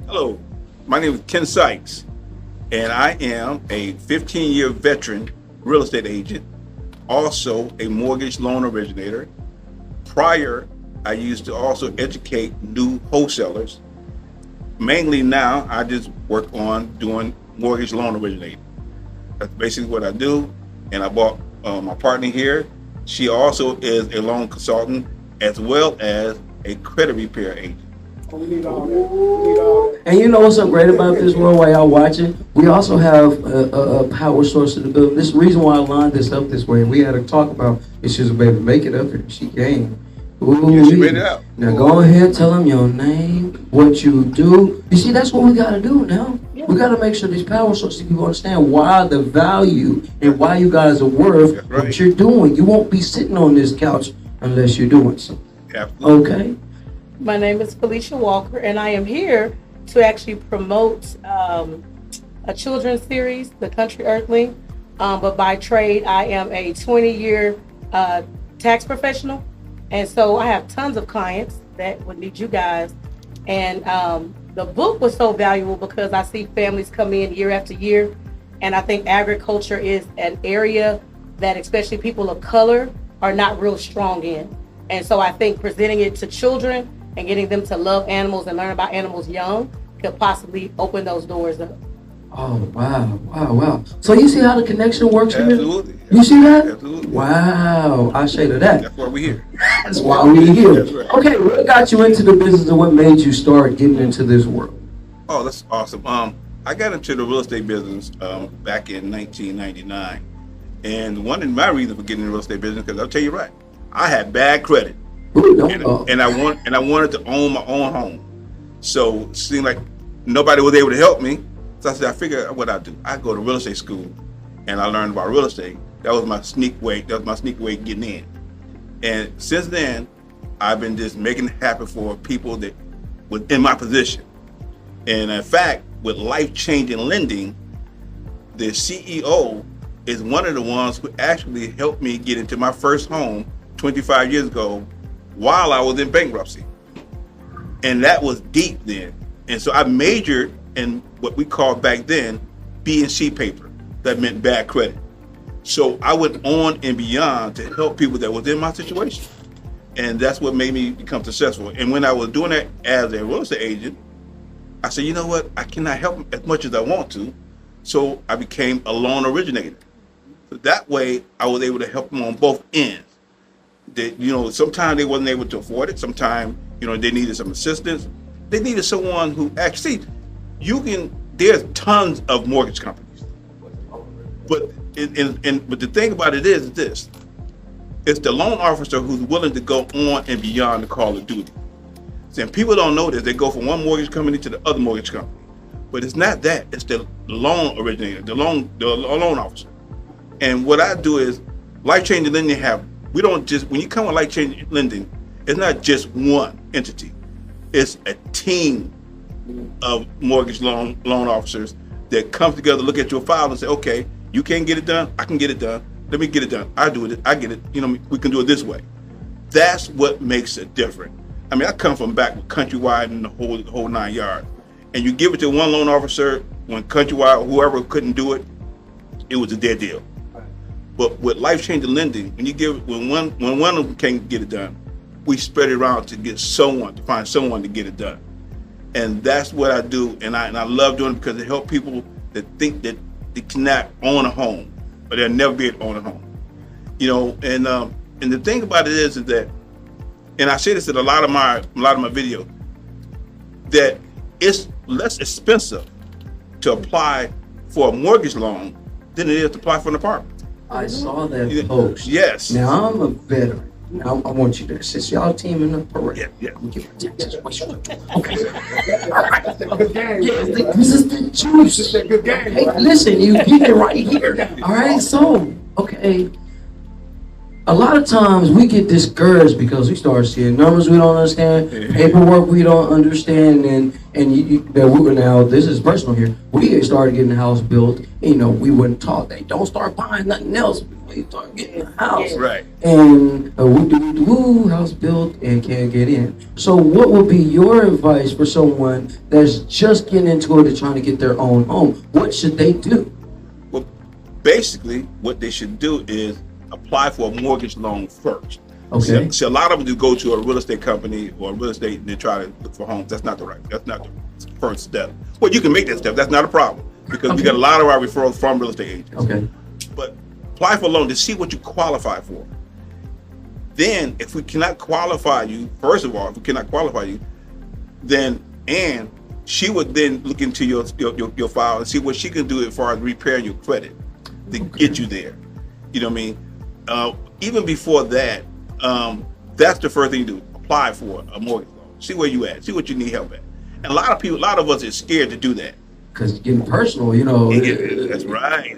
Hello, my name is Ken Sikes, and I am a 15-year veteran real estate agent, also a mortgage loan originator. Prior, I used to also educate new wholesalers. Mainly now, I just work on doing mortgage loan originating. That's basically what I do. And I bought my partner here. She also is a loan consultant as well as a credit repair agent. We need all that. We need all that. And you know what's so great about this world while y'all watching? We also have a power source. This is the reason why I lined this up this way. We had to talk about if she's a baby. Make it up here. She came. Ooh, Yeah, she made it out. Now go ahead, tell them your name, what you do. You see, that's what we got to do now. We got to make sure these power sources people understand why the value and why you guys are worth right. what you're doing. You won't be sitting on this couch unless you're doing something. Absolutely. Okay? My name is Felicia Walker, and I am here to actually promote a children's series, The Country Earthling. But by trade, I am a 20-year tax professional. And so I have tons of clients that would need you guys. And the book was so valuable because I see families come in year after year. And I think agriculture is an area that especially people of color are not real strong in. And so I think presenting it to children and getting them to love animals and learn about animals young could possibly open those doors up. Oh, wow. So you see how the connection works here? Absolutely. You see that? Absolutely. Wow. I say to that. That's why we're here. That's why we here. That's right. Okay, what got you into the business and what made you start getting into this world? Oh, that's awesome. I got into the real estate business back in 1999, and one of my reasons for getting in the real estate business, because I'll tell you right, I had bad credit, Ooh, and I wanted to own my own home. So it seemed like nobody was able to help me. So I said, I figured what I'd do. I go to real estate school, and I learned about real estate. That was my sneak way. That was my sneak way getting in. And since then, I've been just making it happen for people that was in my position. And in fact, with life-changing lending, the CEO is one of the ones who actually helped me get into my first home 25 years ago while I was in bankruptcy. And that was deep then. And so I majored in what we called back then B and C paper. That meant bad credit. So I went on and beyond to help people that was in my situation. And that's what made me become successful. And when I was doing that as a real estate agent, I said, you know what? I cannot help them as much as I want to. So I became a loan originator. So that way I was able to help them on both ends. That, sometimes they wasn't able to afford it. Sometimes, they needed some assistance. They needed someone who actually, there's tons of mortgage companies. But but the thing about it is this. It's the loan officer who's willing to go on and beyond the call of duty. And people don't know this. They go from one mortgage company to the other mortgage company. But it's not that. It's the loan originator, the loan officer. And what I do is life-changing lending when you come with life-changing lending, it's not just one entity. It's a team of mortgage loan officers that come together, look at your file and say, okay, you can't get it done, I can get it done. Let me get it done. I do it, I get it. We can do it this way. That's what makes it different. I mean, I come from back with Countrywide and the whole 9 yards. And you give it to one loan officer, when Countrywide or whoever couldn't do it, it was a dead deal. But with life-changing lending, when one of them can't get it done, we spread it around to find someone to get it done. And that's what I do, and I love doing it because it helps people that think that they cannot own a home, or they'll never be able to own a home. And the thing about it is that, and I say this in a lot of my videos, that it's less expensive to apply for a mortgage loan than it is to apply for an apartment. I saw that post. Yes. Now I'm a veteran. Now I want you to, since y'all teaming up, parade. Yeah. Okay. That's a good game. Yeah, this is the juice. This is a good game. Hey, listen, you get it right here. All right, so, okay. a lot of times we get discouraged because we start seeing numbers we don't understand, paperwork we don't understand, now this is personal here. We started getting the house built. We weren't taught they don't start buying nothing else before you start getting the house. Right. And we house built and can't get in. So what would be your advice for someone that's just getting into it and trying to get their own home? What should they do? Well, basically, what they should do is apply for a mortgage loan first. Okay. So a lot of them do go to a real estate company or real estate and they try to look for homes. That's not the first step. Well, you can make that step. That's not a problem because we got a lot of our referrals from real estate agents. Okay. But apply for a loan to see what you qualify for. Then, if we cannot qualify you, first of all, then she would then look into your file and see what she can do as far as repairing your credit to get you there. You know what I mean? Even before that, that's the first thing you do. Apply for a mortgage loan. See where you at. See what you need help at. And a lot of us are scared to do that. Because getting personal, That's right.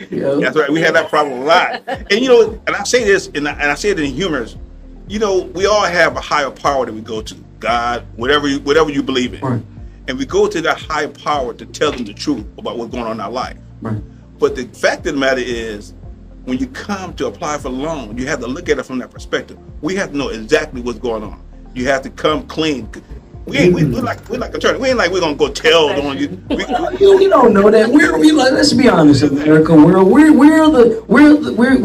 Yeah. We had that problem a lot. And and I say this, and I say it in humorous. We all have a higher power that we go to, God, whatever you believe in, right. And we go to that higher power to tell them the truth about what's going on in our life. Right. But the fact of the matter is, when you come to apply for a loan, you have to look at it from that perspective. We have to know exactly what's going on. You have to come clean. We're like attorney. We ain't like we're gonna go tell on you. We don't know that. We let's be honest, America. We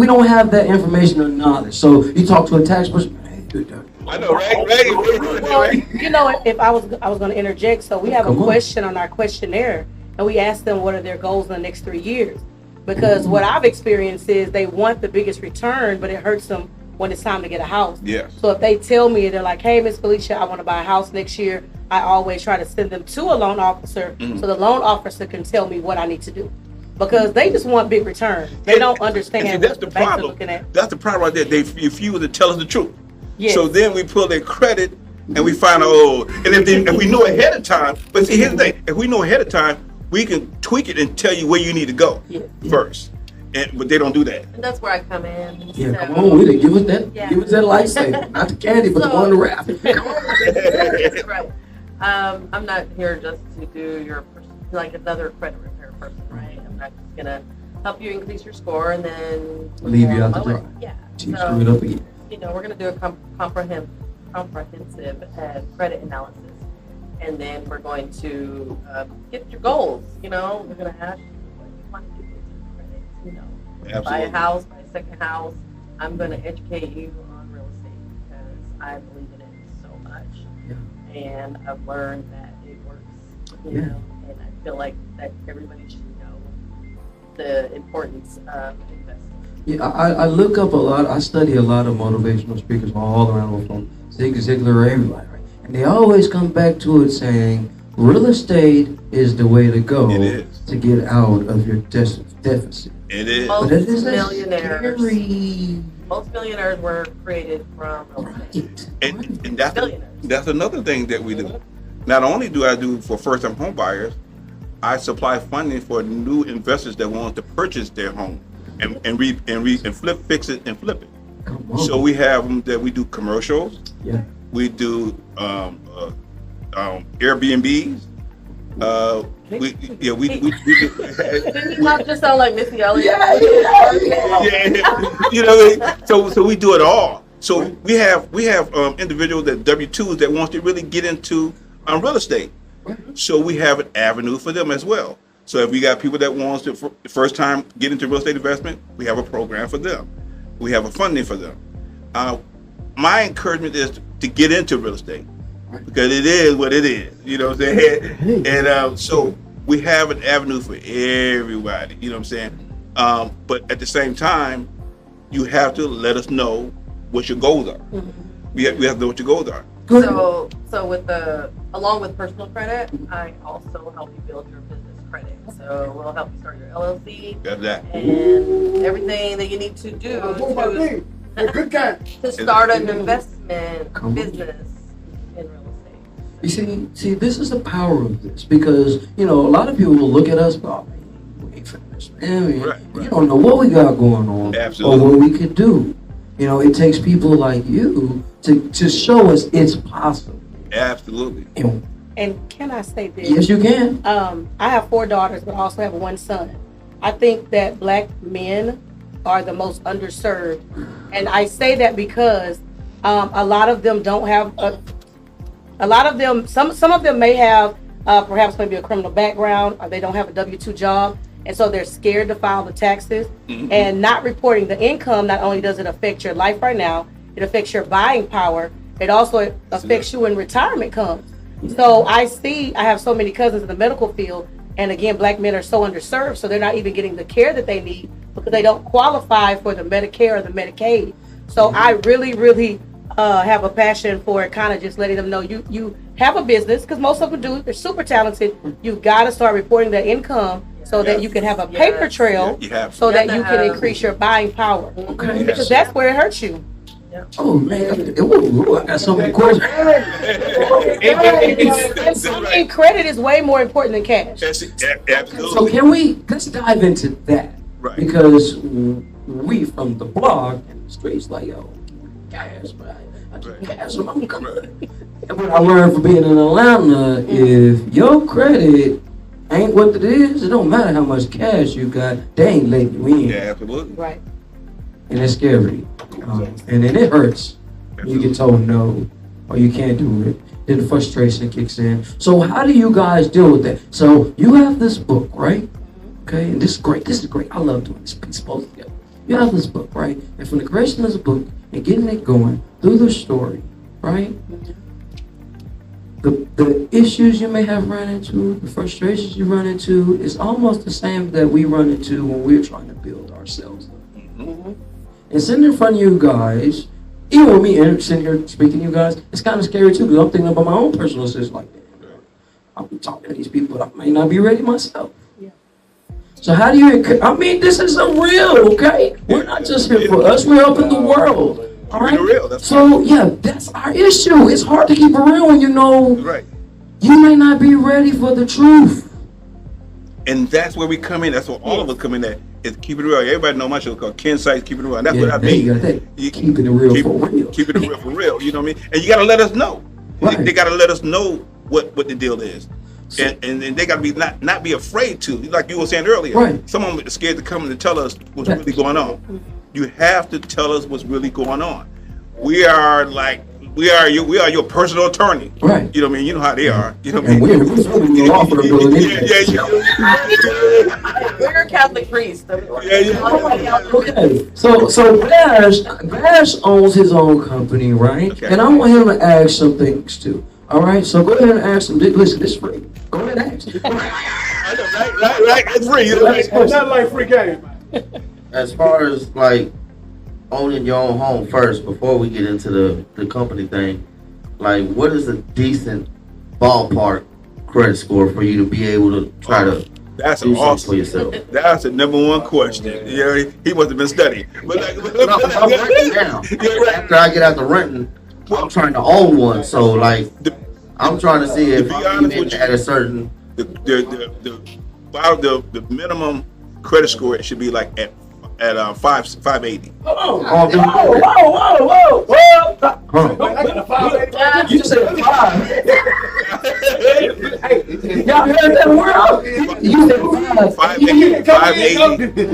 don't have that information or knowledge. So you talk to a tax person. I know, right? Well, if I was going to interject, so we have a question on our questionnaire, and we ask them what are their goals in the next 3 years. Because what I've experienced is they want the biggest return, but it hurts them when it's time to get a house. Yes. So if they tell me, they're like, hey, Miss Felicia, I want to buy a house next year, I always try to send them to a loan officer so the loan officer can tell me what I need to do. Because they just want big return. They don't understand that's what the the banks are problem. looking at. That's the problem right there. They refuse to tell us the truth. Yes. So then we pull their credit and we find out, and if we know ahead of time, but see, here's the thing, if we know ahead of time, we can tweak it and tell you where you need to go first. But they don't do that. And that's where I come in. Yeah, come on with it. Give us that lifesaver. Not the candy, but the one to wrap. That's right. I'm not here just to do your like another credit repair person, right? I'm not just gonna help you increase your score and then leave you out the dry. Yeah. Screw it up again. We're gonna do a comprehensive credit analysis, and then we're going to get your goals. We're gonna ask you what you want to do with your credit. Buy a house, buy a second house. I'm gonna educate you on real estate because I believe in it so much, and I've learned that it works. And I feel like that everybody should know the importance of investing. Yeah, I look up a lot. I study a lot of motivational speakers all around, from Zig Ziglar, everybody, right? And they always come back to it saying, real estate is the way to go to get out of your deficit. It is. Most But it is millionaires. scary. Most millionaires were created from real estate. And that's another thing that we do. Not only do I do for first-time home buyers, I supply funding for new investors that want to purchase their home and fix it and flip it. Come on. So we have them that we do commercials. Yeah. We do Airbnbs. We do. Didn't you not just sound like Missy Elliott? Yeah. So we do it all. So we have individuals that W-2s that wants to really get into real estate. So we have an avenue for them as well. So if we got people that wants to first time get into real estate investment, we have a program for them. We have a funding for them. My encouragement is to get into real estate because it is what it is. You know what I'm saying? And so we have an avenue for everybody. You know what I'm saying? But at the same time, you have to let us know what your goals are. We have to know what your goals are. So along with personal credit, I also help you build your business credit. So we'll help you start your LLC and everything that you need to do to start an investment business in real estate. You see, this is the power of this because, a lot of people will look at us, oh, we ain't finished, man. Right. You don't know what we got going on Absolutely. or what we could do. You know, it takes people like you to show us it's possible. Absolutely. And can I say this? Yes, you can. I have 4 daughters, but I also have 1 son. I think that black men are the most underserved, and I say that because a lot of them don't have a lot of them. Some of them may have perhaps maybe a criminal background, or they don't have a W-2 job, and so they're scared to file the taxes. Mm-hmm. And not reporting the income. Not only does it affect your life right now, it affects your buying power. It also affects you when retirement comes. So I have so many cousins in the medical field, and again, black men are so underserved, so they're not even getting the care that they need because they don't qualify for the Medicare or the Medicaid. So I really, really have a passion for it, kind of just letting them know you have a business, because most of them do. They're super talented. You've got to start reporting that income so that you can have a paper trail, so that you can increase your buying power. Okay. Because that's where it hurts you. Oh man, ooh, I got so many questions. And credit is way more important than cash. Absolutely. So let's dive into that. Right. Because we from the blog and the streets like, yo, cash, but I keep cash when I'm coming. And what I learned from being in Atlanta, if your credit ain't what it is, it don't matter how much cash you got, they ain't letting you in. Yeah, absolutely. Right. And it's scary. And then it hurts. You get told no, or you can't do it. Then the frustration kicks in. So how do you guys deal with that? So you have this book, right? Okay, and this is great. This is great. I love doing this piece both together. You have this book, right? And from the creation of this book and getting it going through the story, right? The issues you may have run into, the frustrations you run into, is almost the same that we run into when we're trying to build ourselves up. And sitting in front of you guys, even with me sitting here speaking to you guys, it's kind of scary too, because I'm thinking about my own personal situation like that. I'm talking to these people, but I may not be ready myself. Yeah. So how do you, this is a real, okay? We're not just here for us, we're helping the world. All right? So yeah, that's our issue. It's hard to keep it real when you know you may not be ready for the truth. And that's where we come in. That's where all of us come in at. Is keep it real. Everybody know my show called Ken Sikes, Keep It Real. And that's what I mean. Keeping it real for real. Keeping it real for real. You know what I mean? And you got to let us know. Right. They got to let us know what the deal is. And they got to be not be afraid to. Like you were saying earlier. Right. Someone is scared to come and tell us what's really going on. You have to tell us what's really going on. We are your personal attorney. Right. You know what I mean? You know how they are. You know what I mean? We're a Catholic priest. Okay. So Bash owns his own company, right? Okay. And I want him to ask some things too. All right. So go ahead and ask him. Listen, this is free. Go ahead and ask him. Right. It's free. It's not like free game. As far as like owning your own home first, before we get into the company thing, like what is a decent ballpark credit score for you to be able to try to do something for yourself? That's the number one question. Yeah, he must have been studying. But I'm renting now. After I get out the renting, I'm trying to own one. So like, I'm trying to see if I'm even at a certain the minimum credit score, it should be like at 580. Whoa! I got a 580. You said 5. Y'all heard that word? You said 5.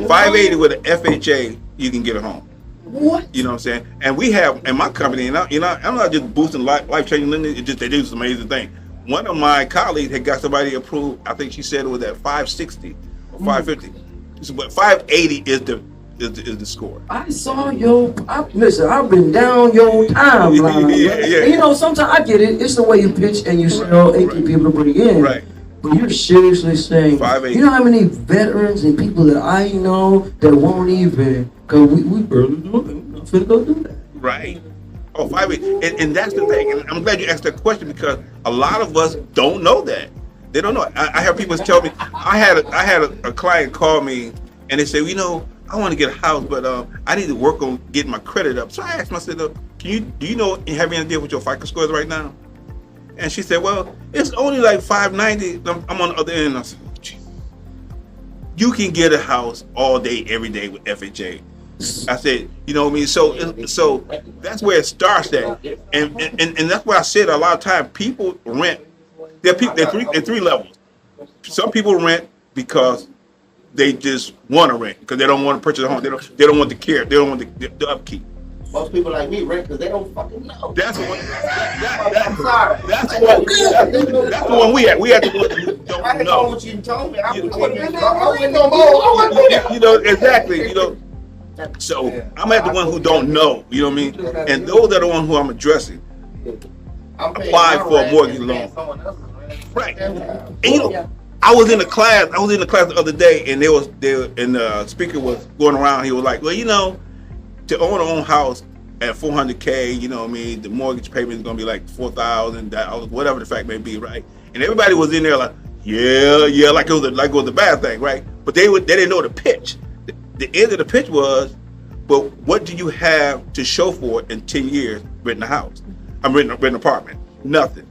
580 with an FHA, you can get a home. What? You know what I'm saying? And we have in my company, and I'm not just boosting life-changing lending. It's just they do this amazing thing. One of my colleagues had got somebody approved. I think she said it was at 560 or 550. But 580 is the score. I saw listen, I've been down your timeline. Yeah. And, you know, sometimes I get it. It's the way you pitch and you sell and get people to bring in. Right. But you're seriously saying, you know how many veterans and people that I know that won't even, because we barely do it. We're not finna go do that. Right. Oh, 580. And that's the thing. And I'm glad you asked that question, because a lot of us don't know that. They don't know. I have people tell me, I had a client call me and they say, I want to get a house, but I need to work on getting my credit up. So I asked myself, do you have any idea what your FICO score is right now? And she said, well, it's only like 590. I'm on the other end. I said, geez. you can get a house all day, every day with FHA. I said, you know what I mean? So that's where it starts at. And that's why I said a lot of times people rent. There are three levels. Some people rent because they just want to rent because they don't want to purchase a home. They don't want the care. They don't want the upkeep. Most people like me rent because they don't fucking know. That's the one. I'm sorry. That's the one we had. We had the one who don't I didn't know. know what you told me. I wouldn't You know, exactly. You know, so I'm at the one who don't know. You know what I mean? And those are the one who I'm addressing. Apply for a mortgage loan. Right. And you know, I was in the class the other day, and the speaker was going around. He was like, well, you know, to own our own house at $400K, you know what I mean, the mortgage payment is gonna be like $4,000, whatever the fact may be, right? And everybody was in there like, yeah, like it was a bad thing, right? But they didn't know the pitch. The end of the pitch was, but what do you have to show for it in 10 years renting a house? I'm renting an apartment. Nothing.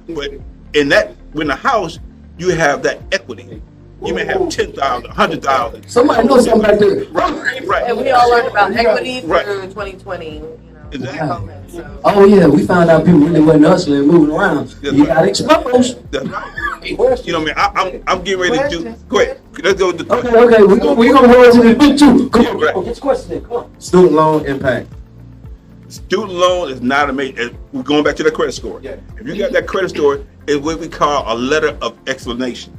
But in that, when the house, you have that equity. You may have 10,000, 100,000. Somebody knows something back there. Right. And we all learned about equity through Right. 2020. You know, Exactly. COVID, so. Oh yeah, we found out people really wasn't hustling, moving around. You got exposed. That's right. You know what I mean? I'm getting ready to do. Go ahead. Let's go with the question. Okay, we gonna roll to this bit too. Come on, right. get this question in. Come on. Student loan impact. Student loan is not a major. We're going back to the credit score. Yeah. If you got that credit score, it's what we call a letter of explanation,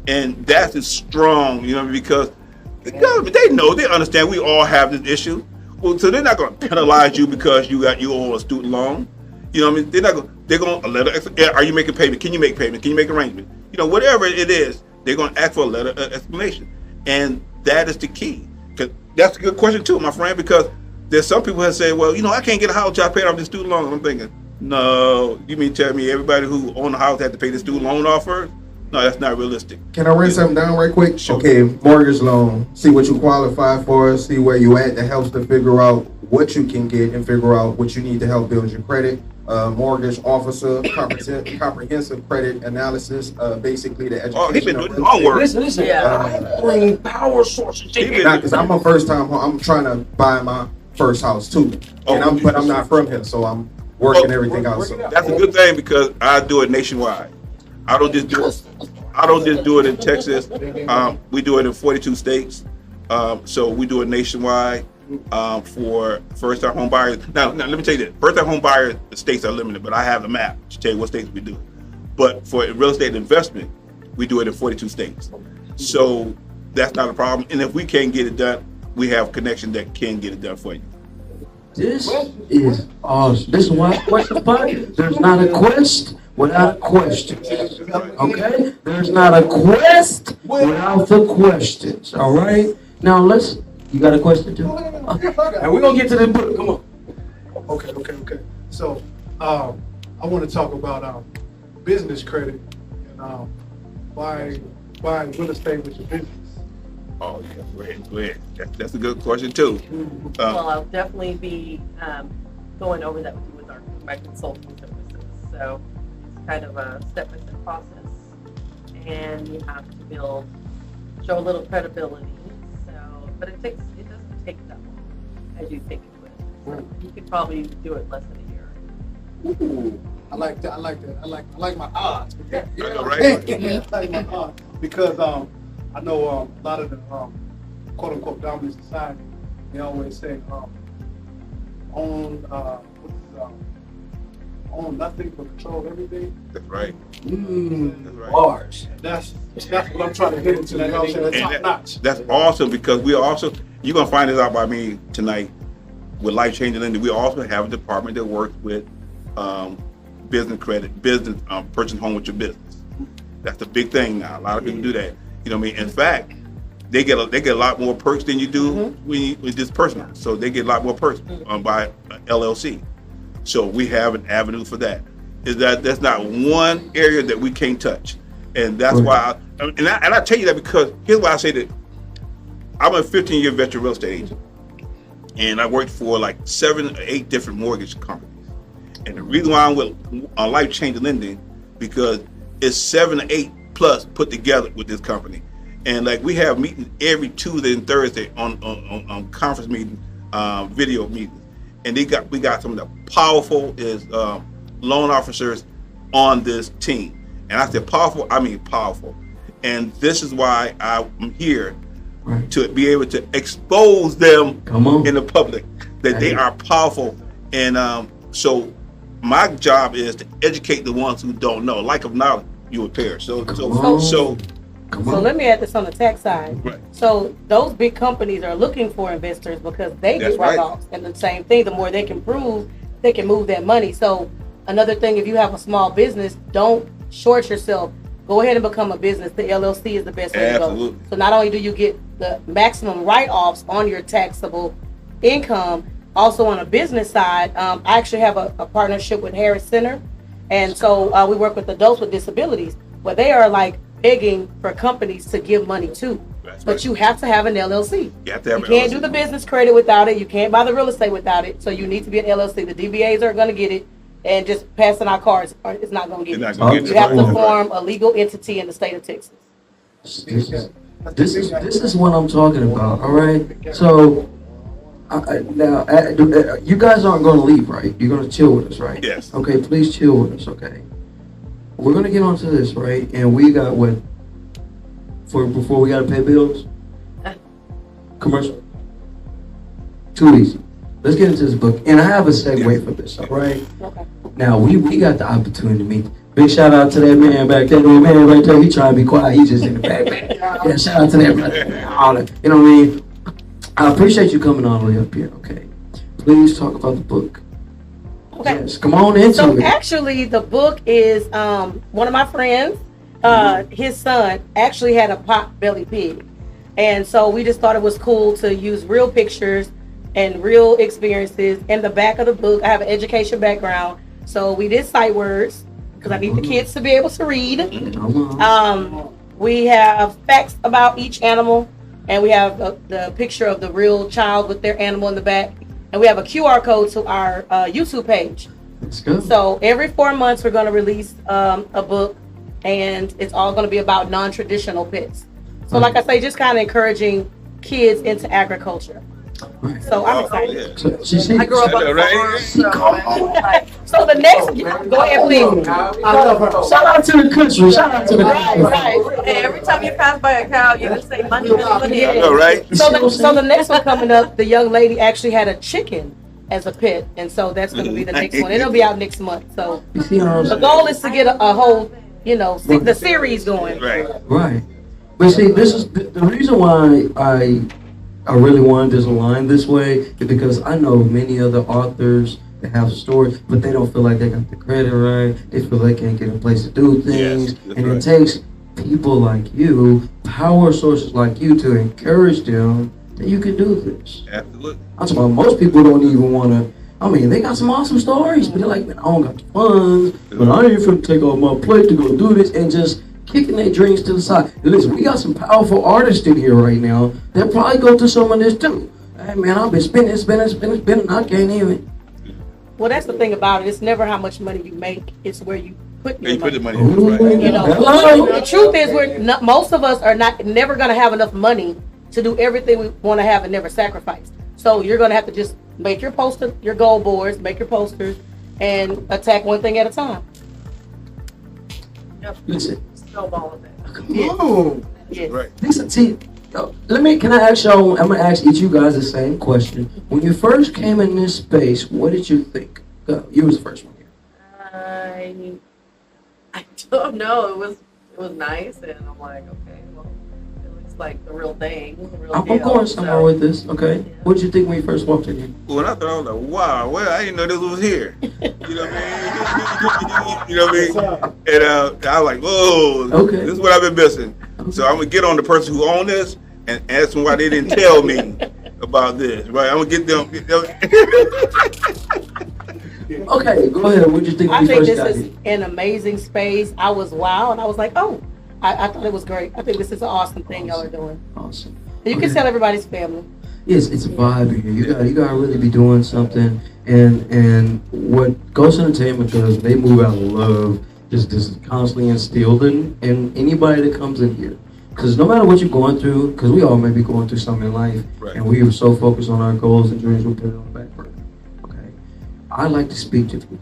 and that is strong. You know, because the government, they know, they understand. We all have this issue. Well, so they're not going to penalize you because you owe a student loan. You know what I mean? They're going a letter. Are you making payment? Can you make payment? Can you make arrangement? You know, whatever it is, they're going to ask for a letter of explanation, and that is the key. Because that's a good question too, my friend. Because there's some people that say, well, you know, I can't get a house until I pay off this student loan. And I'm thinking, no, you mean tell me everybody who own a house had to pay the student loan off first? No, that's not realistic. Can I write something down right quick? Sure. Okay, mortgage loan. See what you qualify for. See where you at. That helps to figure out what you can get and figure out what you need to help build your credit. Mortgage officer, comprehensive credit analysis. Basically, the education. Oh, he's been doing his homework. Listen. Yeah. I bring power sources in here. Because I'm a first time home. I'm trying to buy my first house too, but I'm not from here, so I'm working everything out. So. That's a good thing because I do it nationwide. I don't just do it in Texas. We do it in 42 states. So we do it nationwide for first-time home buyers. Now, let me tell you this. First-time home buyers, the states are limited, but I have the map to tell you what states we do. But for real estate investment, we do it in 42 states. So that's not a problem. And if we can't get it done, we have connections that can get it done for you. This is awesome. This is why question part. There's not a quest without a question. Okay? There's not a quest without the questions. All right? Now you got a question too? And we're gonna get to the book. Come on. Okay. So, I want to talk about business credit and buying real estate with your business. Oh, yeah. Go ahead. That's a good question too. Well, I'll definitely be going over that with you with my consulting services. So it's kind of a step-by-step process, and you have to show a little credibility. So, but it doesn't take that long as you think it would. So you could probably do it less than a year. Ooh, I like that. I like my odds. I know, right? I like my odds because I know a lot of the quote unquote dominant society. They always say own nothing but control everything. That's right. That's right. Bars. That's what I'm trying to get into. Like I was saying, top notch. That's awesome because you're gonna find this out by me tonight with Life Changing Lending. We also have a department that works with business credit, purchasing home with your business. That's the big thing now. A lot of people do that. You know what I mean? In fact, they get a lot more perks than you do with this personal. So they get a lot more perks by LLC. So we have an avenue for that. That's not one area that we can't touch, and that's why. I tell you that because here's why I say that. I'm a 15-year veteran real estate agent, and I worked for like 7 or 8 different mortgage companies. And the reason why I'm with Life Changing Lending because it's 7 or 8 plus put together with this company. And like we have meetings every Tuesday and Thursday on conference meetings, video meetings, and we got some of the powerful loan officers on this team. And I said powerful, I mean powerful. And this is why I'm here to be able to expose them in the public that they are powerful. And so my job is to educate the ones who don't know. Lack of knowledge, you will perish. So let me add this on the tax side. Right. So those big companies are looking for investors because they get write-offs. And the same thing, the more they can prove, they can move that money. So another thing, if you have a small business, don't short yourself. Go ahead and become a business. The LLC is the best way to go. So not only do you get the maximum write-offs on your taxable income, also on a business side, I actually have a partnership with Harris Center. And so we work with adults with disabilities, where they are like begging for companies to give money to. But you have to have an LLC. You can't do the business credit without it. You can't buy the real estate without it. So you need to be an LLC. The DBAs are going to get it. And just passing our cards is not going to get it. You have to form a legal entity in the state of Texas. This is what I'm talking about. All right. So now you guys aren't going to leave, right? You're going to chill with us, right? Yes. Okay. Please chill with us. Okay. We're going to get onto this, right? And we got what before we got to pay bills. Commercial. Too easy. Let's get into this book. And I have a segue for this, all right? Okay. Now, we got the opportunity to meet. Big shout out to that man back there. That man right there, he trying to be quiet. He just in the back. Yeah, shout out to that brother. All that. You know what I mean? I appreciate you coming all the way up here, okay? Please talk about the book. Okay. Yes, come on into it. So actually, the book is one of my friends, his son actually had a pot-bellied pig. And so we just thought it was cool to use real pictures and real experiences. In the back of the book, I have an education background, so we did sight words because I need the kids to be able to read. We have facts about each animal, and we have the picture of the real child with their animal in the back, and we have a QR code to our YouTube page. That's good. So every 4 months, we're going to release a book, and it's all going to be about non-traditional pets. So like I say, just kind of encouraging kids into agriculture. Right. So I'm excited. So, I grew up on the farm, So the next, go ahead, please. shout out to the country. Shout out to the country. Right. Hey, every time you pass by a cow, you just say money, money, money. I know, right? So the next one coming up, the young lady actually had a chicken as a pet, and so that's going to be the next one. It'll be out next month. So the goal is to get a whole, the series going. Right. Right. But see, this is the reason why I really wanted this line this way is because I know many other authors that have stories, but they don't feel like they got the credit right. They feel they can't get a place to do things. Yes, and it takes people like you, power sources like you, to encourage them that you can do this. Absolutely. I'm talking about most people don't even want to. I mean, they got some awesome stories, but they're like, man, I don't got the funds, but I ain't finna take off my plate to go do this, and just kicking their dreams to the side. Listen, we got some powerful artists in here right now that probably go through some of this too. Hey man, I've been spending, I can't even. Well, that's the thing about it. It's never how much money you make. It's where you put your You put money. the money in, right? The truth is, most of us are never going to have enough money to do everything we want to have and never sacrifice. So you're going to have to just make your poster, your goal boards, make your posters, and attack one thing at a time. Yep. Listen. Snowball effect. Oh, Yes. Right. Listen, see, can I ask y'all, I'm gonna ask each of you guys the same question. When you first came in this space, what did you think? You was the first one here. I don't know. It was nice, and I'm like, okay, well, it looks like the real thing, the real I'm deal. going somewhere with this, okay? Yeah. What did you think when you first walked in here? When I thought, I was like, wow, well, I didn't know this was here. You know what I mean? You know what I mean? And I was like, whoa, Okay. This is what I've been missing. So I'm going to get on the person who owned this and ask them why they didn't tell me about this, right? I'm going to get them. Okay, go ahead. What did you think when I you think first this got is here? an amazing space. I was wow, and I was like, oh, I thought it was great. I think this is an awesome thing y'all are doing. Awesome. You can tell everybody's family. Yes, it's a vibe in here. You gotta really be doing something. And what Ghost Entertainment does, they move out of love. This is constantly instilled in anybody that comes in here. Because no matter what you're going through, because we all may be going through something in life, Right. and we are so focused on our goals and dreams, we put it on the back burner. Okay, I like to speak to people,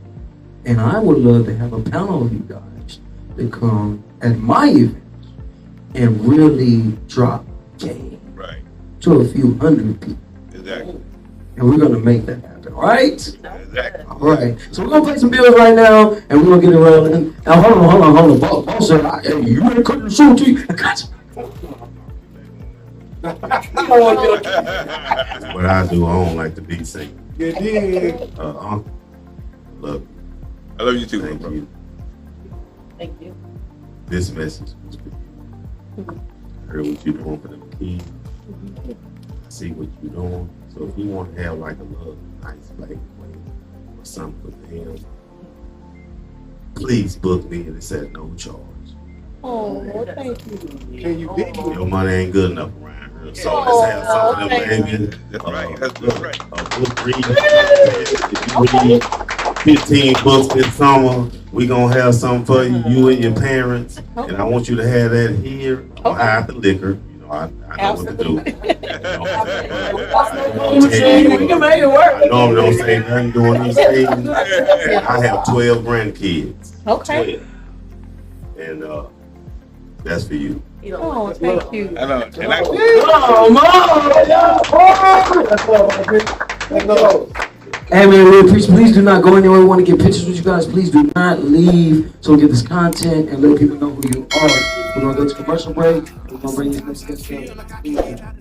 and I would love to have a panel of you guys to come at my events and really drop game Right. to a few hundred people, Exactly. and we're gonna make that happen, right? Exactly. All right, so we're gonna pay some bills right now, and we're gonna get it rolling. Now, hold on. Boss said, hey, you ain't cutting the suit to you. I got you. What I do, I don't like to be seen. You did. Look, I love you too, thank bro. you. Thank you. This message was for you. I heard what you're doing for them kids. I see what you're doing. So if you want to have like a little nice black plate or something for them, please book me and it's at no charge. Oh, thank you. Can you beat me? Your money ain't good enough around here. So let's have some of them babies. That's right. That's right. A book reading. If you read 15 books this summer, we gonna have something for you and your parents. And I want you to have that here. I'm gonna hide the liquor. You know, I know what to do. We can make it work. I normally don't say nothing during these things. I have 12 grandkids. Okay. 12. And that's for you. You know, Oh, thank you. I know. And I, Hey man, we appreciate. Please do not go anywhere. We want to get pictures with you guys. Please do not leave. So we get this content and let people know who you are. We're gonna go to commercial break. We're gonna bring this next guest up.